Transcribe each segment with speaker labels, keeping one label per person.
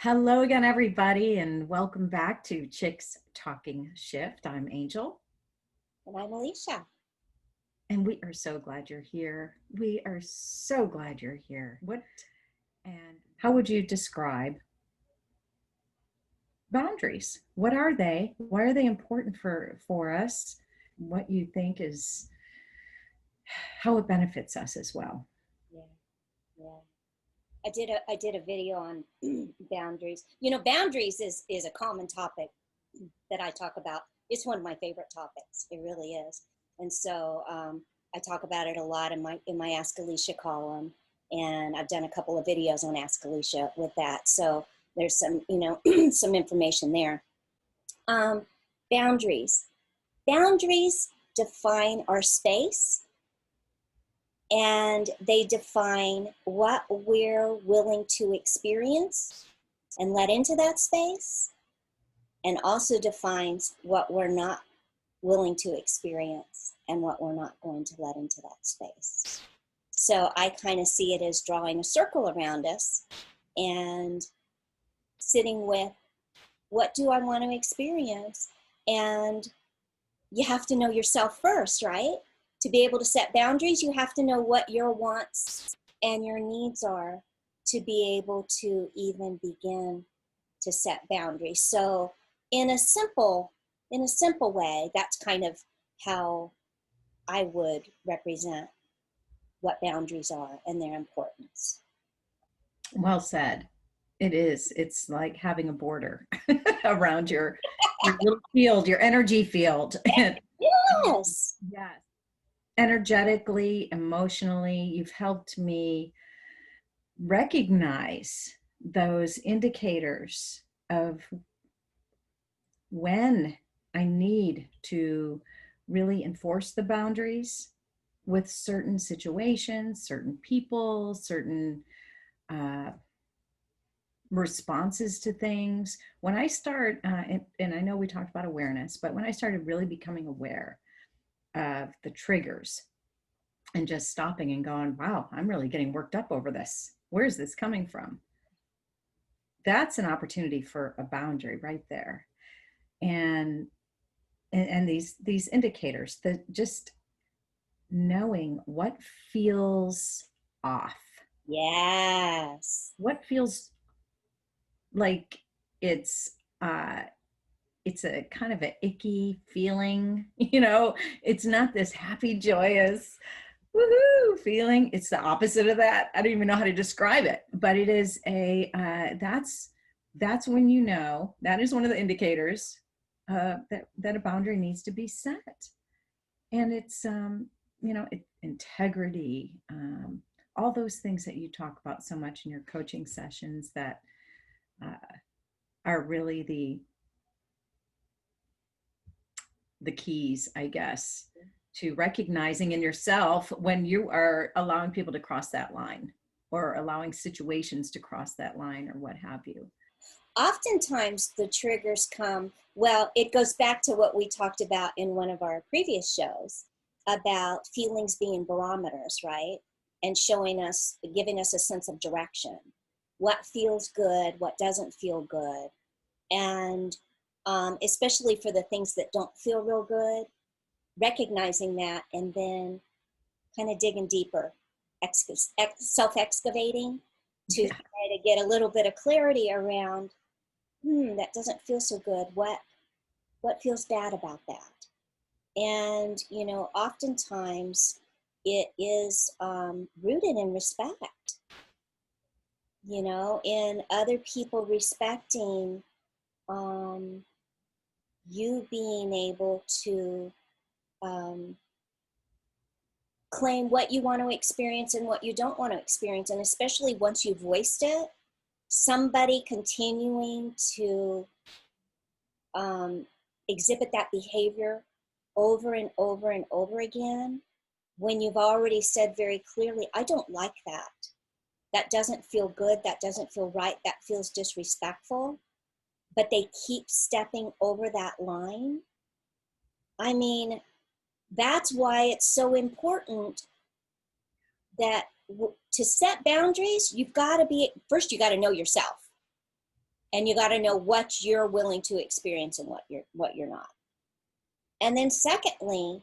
Speaker 1: Hello again, everybody, and welcome back to Chicks Talking Shift. I'm Angel.
Speaker 2: And I'm Alecia.
Speaker 1: And we are so glad you're here. We are so glad you're here. And how would you describe boundaries? What are they? Why are they important for us? What you think is how it benefits us as well.
Speaker 2: Yeah, yeah. I did a video on boundaries. You know, boundaries is a common topic that I talk about. It's one of my favorite topics. It really is. And so I talk about it a lot in my Ask Alecia column, and I've done a couple of videos on Ask Alecia with that. So there's some, some information there. Boundaries. Boundaries define our space, and they define what we're willing to experience and let into that space, and also defines what we're not willing to experience and what we're not going to let into that space. So I kind of see it as drawing a circle around us and sitting with, what do I want to experience? And you have to know yourself first, right? To be able to set boundaries, you have to know what your wants and your needs are to be able to even begin to set boundaries. So in a simple way, that's kind of how I would represent what boundaries are and their importance.
Speaker 1: Well said. It is. It's like having a border around your little field, your energy field.
Speaker 2: Yes.
Speaker 1: Yes. Energetically, emotionally, you've helped me recognize those indicators of when I need to really enforce the boundaries with certain situations, certain people, certain responses to things. When I start, and I know we talked about awareness, but when I started really becoming aware of the triggers and just stopping and going, wow, I'm really getting worked up over this. Where's this coming from? That's an opportunity for a boundary right there. And these indicators, that just knowing what feels off.
Speaker 2: Yes.
Speaker 1: What feels like it's a kind of an icky feeling, it's not this happy, joyous, woohoo feeling. It's the opposite of that. I don't even know how to describe it, but it is that's when that is one of the indicators that a boundary needs to be set. And it's integrity, all those things that you talk about so much in your coaching sessions that are really the keys, I guess, to recognizing in yourself when you are allowing people to cross that line or allowing situations to cross that line or what have you.
Speaker 2: Oftentimes the triggers come, well, it goes back to what we talked about in one of our previous shows about feelings being barometers, right? And giving us a sense of direction. What feels good, what doesn't feel good. And especially for the things that don't feel real good, recognizing that and then kind of digging deeper, self-excavating to try to get a little bit of clarity around, that doesn't feel so good. What feels bad about that? And, oftentimes it is rooted in respect, in other people respecting you being able to claim what you want to experience and what you don't want to experience. And especially once you've voiced it, somebody continuing to exhibit that behavior over and over and over again, when you've already said very clearly, I don't like that. That doesn't feel good. That doesn't feel right. That feels disrespectful. But they keep stepping over that line. I mean, that's why it's so important that to set boundaries, you got to know yourself. And you got to know what you're willing to experience and what you're not. And then secondly,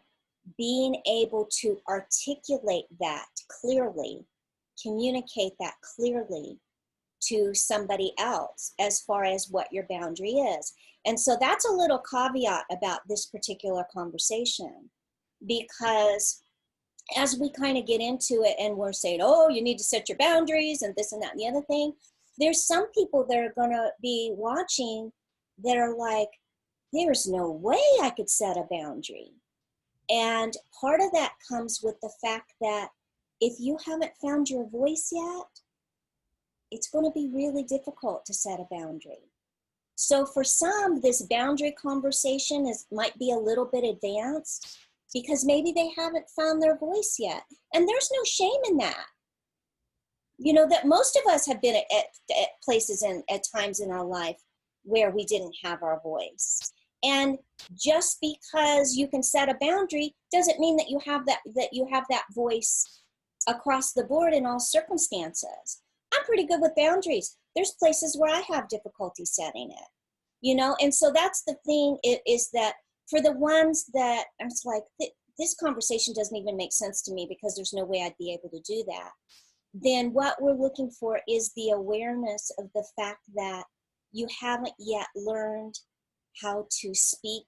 Speaker 2: being able to articulate that clearly, communicate that clearly to somebody else as far as what your boundary is. And so that's a little caveat about this particular conversation, because as we kind of get into it and we're saying, oh, you need to set your boundaries and this and that and the other thing, there's some people that are going to be watching that are like, there's no way I could set a boundary. And part of that comes with the fact that if you haven't found your voice yet, it's going to be really difficult to set a boundary. So for some, this boundary conversation might be a little bit advanced because maybe they haven't found their voice yet. And there's no shame in that. You know, that most of us have been at places and at times in our life where we didn't have our voice. And just because you can set a boundary doesn't mean that you have that voice across the board in all circumstances. I'm pretty good with boundaries. There's places where I have difficulty setting it, you know? And so that's the thing, is that for the ones that I'm just like, this conversation doesn't even make sense to me because there's no way I'd be able to do that. Then what we're looking for is the awareness of the fact that you haven't yet learned how to speak,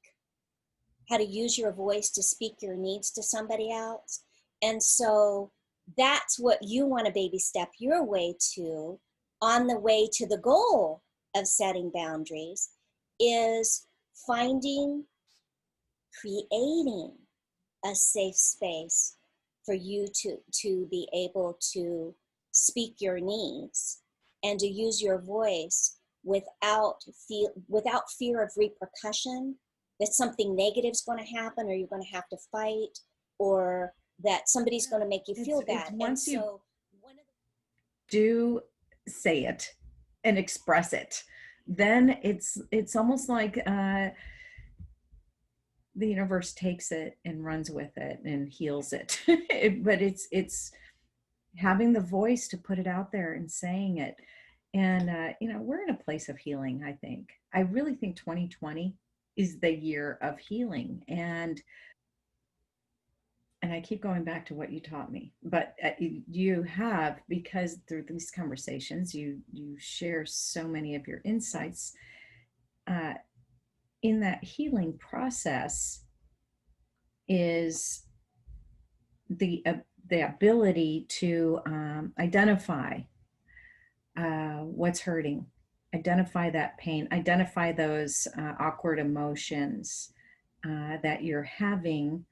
Speaker 2: how to use your voice to speak your needs to somebody else. And so that's what you want to baby step your way to on the way to the goal of setting boundaries, is finding, creating a safe space for you to be able to speak your needs and to use your voice without fear of repercussion, that something negative is going to happen, or you're going to have to fight, or that somebody's going to make you feel bad.
Speaker 1: Once you do say it and express it, then it's almost like the universe takes it and runs with it and heals it. But it's having the voice to put it out there and saying it. And you know, we're in a place of healing. I really think 2020 is the year of healing. And I keep going back to what you taught me, but you have, because through these conversations, you share so many of your insights in that healing process, is the ability to identify what's hurting, identify that pain, identify those awkward emotions that you're having,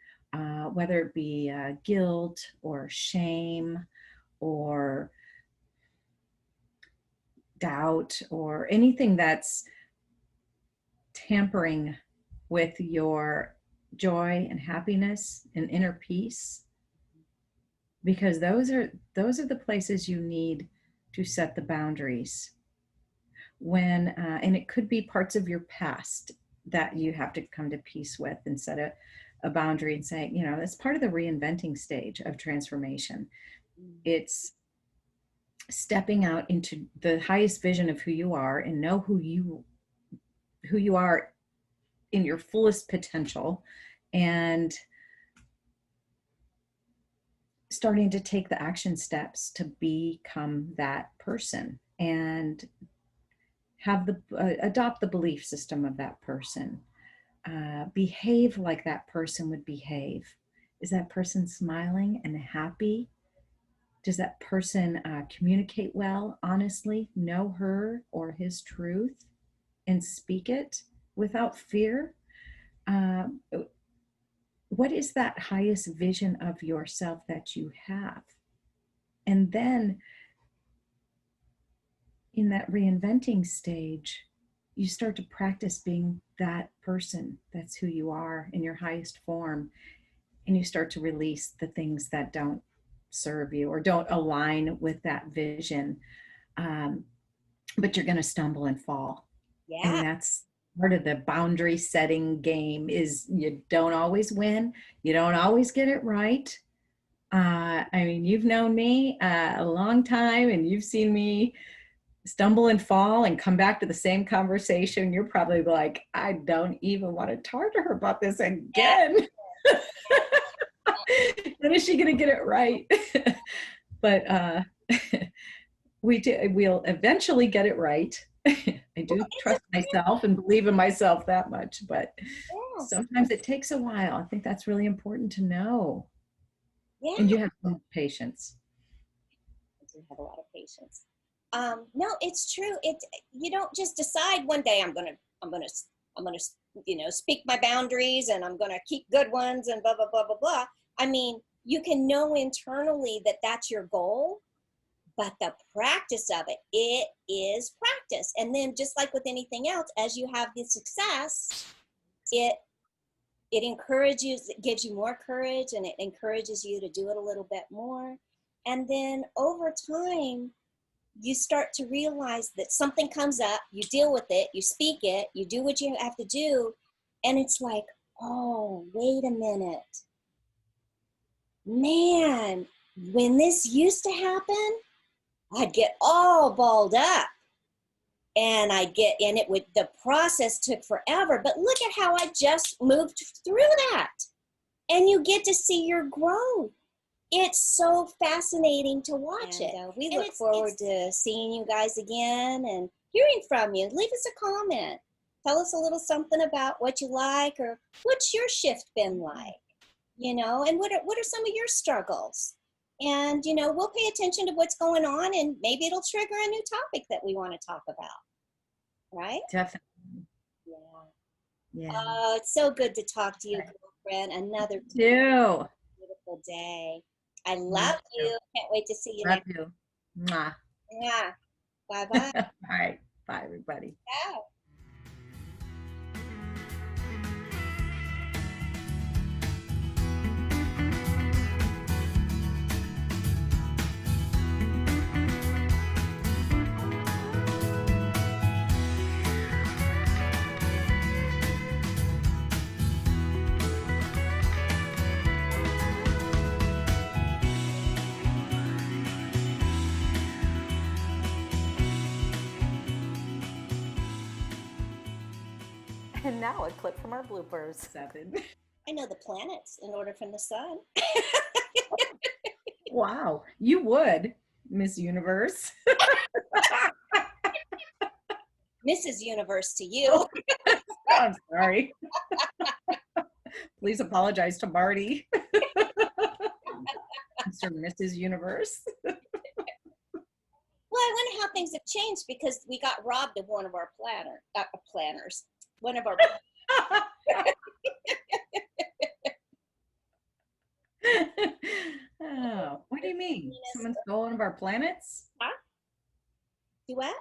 Speaker 1: whether it be guilt or shame or doubt or anything that's tampering with your joy and happiness and inner peace, because those are the places you need to set the boundaries. When and it could be parts of your past that you have to come to peace with and set a boundary and say, you know, that's part of the reinventing stage of transformation. It's stepping out into the highest vision of who you are and know who you are in your fullest potential, and starting to take the action steps to become that person and have adopt the belief system of that person, behave like that person would behave. Is that person smiling and happy? Does that person communicate well, honestly, know her or his truth and speak it without fear? What is that highest vision of yourself that you have? And then in that reinventing stage, you start to practice being that person. That's who you are in your highest form. And you start to release the things that don't serve you or don't align with that vision. But you're going to stumble and fall.
Speaker 2: Yeah.
Speaker 1: And that's part of the boundary setting game. Is you don't always win. You don't always get it right. I mean, you've known me a long time, and you've seen me stumble and fall and come back to the same conversation, you're probably like, I don't even want to talk to her about this again. When is she going to get it right? But we'll eventually get it right. I do trust myself and believe in myself that much, but
Speaker 2: Yes.
Speaker 1: sometimes it takes a while. I think that's really important to know.
Speaker 2: Yeah.
Speaker 1: And you have some patience.
Speaker 2: I do have a lot of patience. No, it's true. You don't just decide one day I'm gonna speak my boundaries and I'm gonna keep good ones and blah blah blah blah blah. I mean, you can know internally that that's your goal, but the practice of it is practice. And then just like with anything else, as you have the success, it encourages, it gives you more courage, and it encourages you to do it a little bit more. And then over time, you start to realize that something comes up, you deal with it, you speak it, you do what you have to do, and it's like, oh, wait a minute. Man, when this used to happen, I'd get all balled up. And the process took forever, but look at how I just moved through that. And you get to see your growth. It's so fascinating to watch it. We look forward to seeing you guys again and hearing from you. Leave us a comment. Tell us a little something about what you like, or what's your shift been like, and what are some of your struggles? And, we'll pay attention to what's going on, and maybe it'll trigger a new topic that we want to talk about. Right?
Speaker 1: Definitely.
Speaker 2: Yeah. Oh, it's so good to talk to you, girlfriend. Another
Speaker 1: beautiful
Speaker 2: day. I love you. Can't wait to see you next
Speaker 1: time. Mwah.
Speaker 2: Yeah. Bye-bye.
Speaker 1: All right. Bye, everybody.
Speaker 2: Ciao.
Speaker 3: And now a clip from our bloopers.
Speaker 1: 7.
Speaker 2: I know the planets in order from the sun.
Speaker 1: Wow, you would, Miss Universe.
Speaker 2: Mrs. Universe to you.
Speaker 1: I'm sorry. Please apologize to Marty. Mr. and Mrs. Universe.
Speaker 2: Well, I wonder how things have changed, because we got robbed of one of our planners. One of our
Speaker 1: Oh, what do you mean? Someone stole one of our planets?
Speaker 2: Huh? Do what?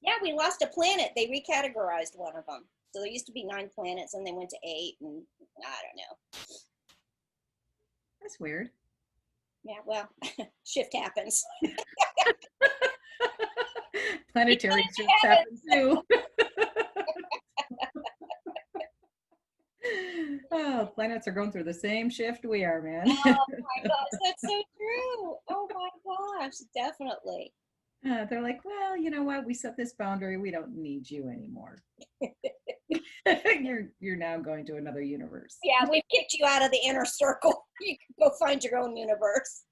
Speaker 2: Yeah, we lost a planet. They recategorized one of them. So there used to be 9 planets, and they went to 8, and I don't know.
Speaker 1: That's weird.
Speaker 2: Yeah, well, shift happens.
Speaker 1: Planetary shifts happen too. Oh, planets are going through the same shift we are, man.
Speaker 2: Oh my gosh, that's so true. Oh my gosh, definitely.
Speaker 1: They're like, well, you know what? We set this boundary. We don't need you anymore. You're now going to another universe.
Speaker 2: Yeah, we've kicked you out of the inner circle. You can go find your own universe.